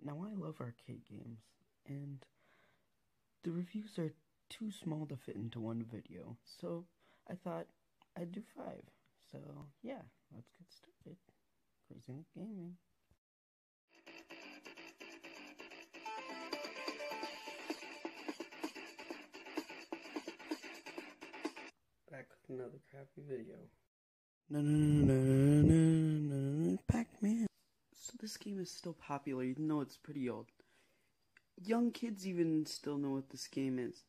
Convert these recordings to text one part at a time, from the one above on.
Now, I love arcade games, and the reviews are too small to fit into one video, so I thought I'd do 5. So, yeah, let's get started. Crazy Nick Gaming. Back with another crappy video. No, Pac-Man. So this game is still popular, even though it's pretty old. Young kids even still know what this game is.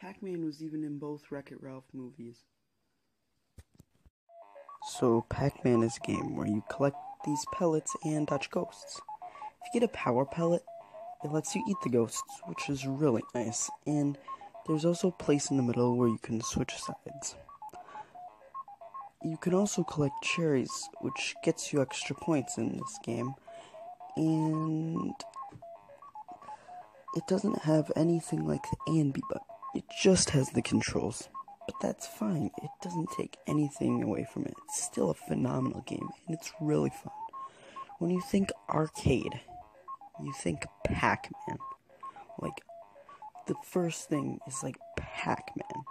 Pac-Man was even in both Wreck-It Ralph movies. So Pac-Man is a game where you collect these pellets and dodge ghosts. If you get a power pellet, it lets you eat the ghosts, which is really nice. And there's also a place in the middle where you can switch sides. You can also collect cherries, which gets you extra points in this game. And it doesn't have anything like the A and B button. It just has the controls. But that's fine. It doesn't take anything away from it. It's still a phenomenal game, and it's really fun. When you think arcade, you think Pac-Man. Like, the first thing is like Pac-Man.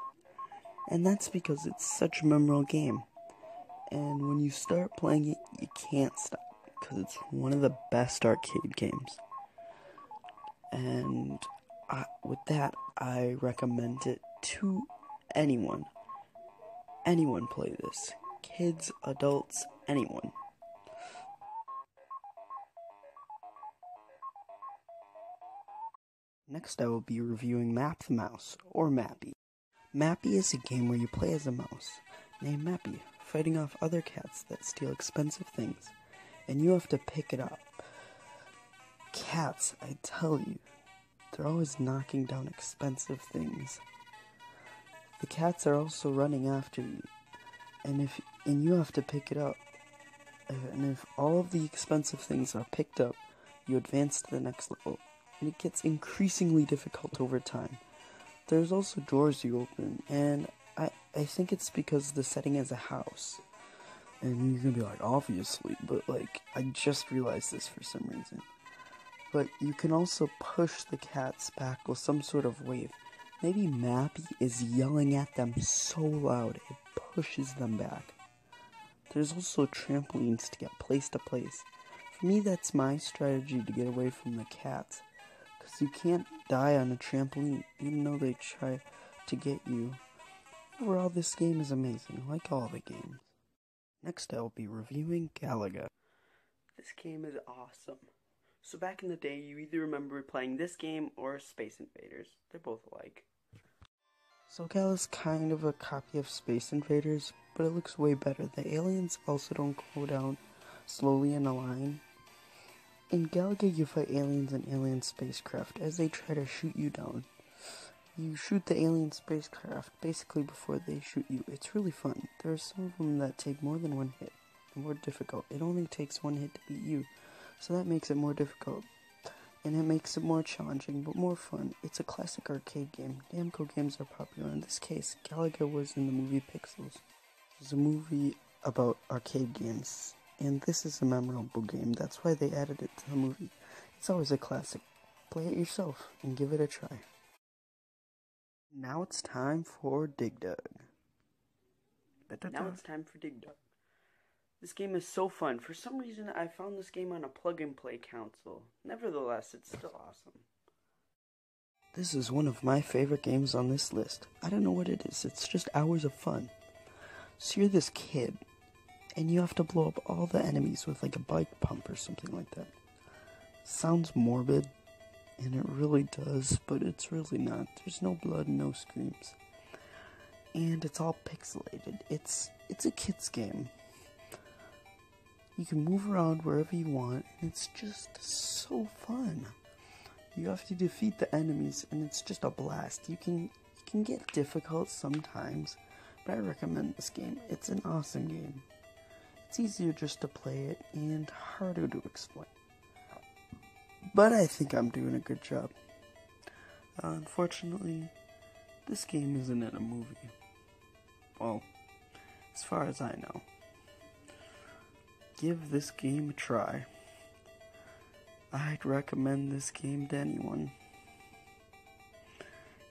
And that's because it's such a memorable game. And when you start playing it, you can't stop, because it's one of the best arcade games. And with that, I recommend it to anyone. Anyone play this. Kids, adults, anyone. Next I will be reviewing Map the Mouse, or Mappy. Mappy is a game where you play as a mouse named Mappy, fighting off other cats that steal expensive things, and you have to pick it up. Cats, I tell you, they're always knocking down expensive things. The cats are also running after you, and you have to pick it up. And if all of the expensive things are picked up, you advance to the next level, and it gets increasingly difficult over time. There's also doors you open, and I think it's because the setting is a house. And you're gonna be like, obviously, but like, I just realized this for some reason. But you can also push the cats back with some sort of wave. Maybe Mappy is yelling at them so loud it pushes them back. There's also trampolines to get place to place. For me, that's my strategy to get away from the cats. Because you can't die on a trampoline, even though they try to get you. Overall, this game is amazing, like all the games. Next, I'll be reviewing Galaga. This game is awesome. So back in the day, you either remember playing this game or Space Invaders. They're both alike. So Galaga's kind of a copy of Space Invaders, but it looks way better. The aliens also don't go down slowly in a line. In Galaga, you fight aliens and alien spacecraft as they try to shoot you down. You shoot the alien spacecraft basically before they shoot you. It's really fun. There are some of them that take more than one hit, and more difficult. It only takes one hit to beat you, so that makes it more difficult. And it makes it more challenging, but more fun. It's a classic arcade game. Namco games are popular. In this case, Galaga was in the movie Pixels. It's a movie about arcade games, and this is a memorable game. That's why they added it to the movie. It's always a classic. Play it yourself, and give it a try. Now it's time for Dig Dug. This game is so fun. For some reason, I found this game on a plug-and-play console. Nevertheless, it's still awesome. This is one of my favorite games on this list. I don't know what it is. It's just hours of fun. So you're this kid, and you have to blow up all the enemies with like a bike pump or something like that. Sounds morbid, and it really does, but it's really not. There's no blood and no screams. And it's all pixelated. It's a kid's game. You can move around wherever you want, and it's just so fun. You have to defeat the enemies, and it's just a blast. You can get difficult sometimes, but I recommend this game. It's an awesome game. It's easier just to play it, and harder to explain. But I think I'm doing a good job. Unfortunately, this game isn't in a movie. Well, as far as I know. Give this game a try. I'd recommend this game to anyone.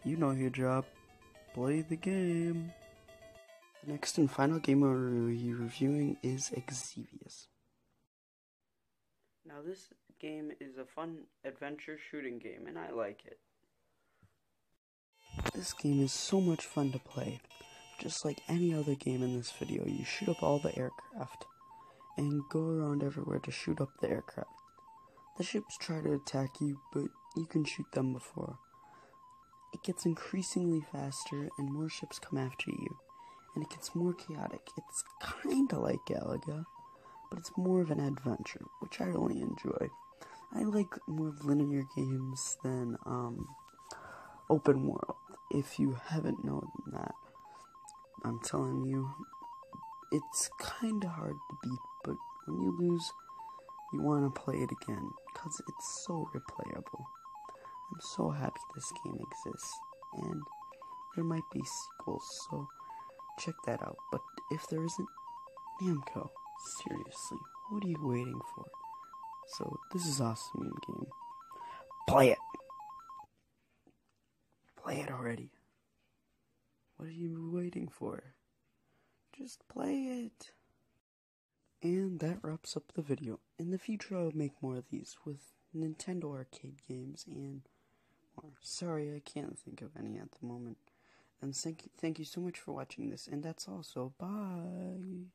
You know your job. Play the game. The next and final game we'll be reviewing is Xevious. Now this game is a fun adventure shooting game, and I like it. This game is so much fun to play. Just like any other game in this video, you shoot up all the aircraft and go around everywhere to shoot up the aircraft. The ships try to attack you, but you can shoot them before. It gets increasingly faster and more ships come after you, and it gets more chaotic. It's kinda like Galaga, but it's more of an adventure, which I really enjoy. I like more linear games than open world. If you haven't known that, I'm telling you, it's kinda hard to beat, but when you lose, you want to play it again, because it's so replayable. I'm so happy this game exists, and there might be sequels, so check that out. But if there isn't, Namco, seriously, what are you waiting for? So, this is awesome in-game. Play it! Play it already. What are you waiting for? Just play it! And that wraps up the video. In the future, I'll make more of these with Nintendo arcade games and more. Sorry, I can't think of any at the moment. And thank you so much for watching this, and that's all, so bye!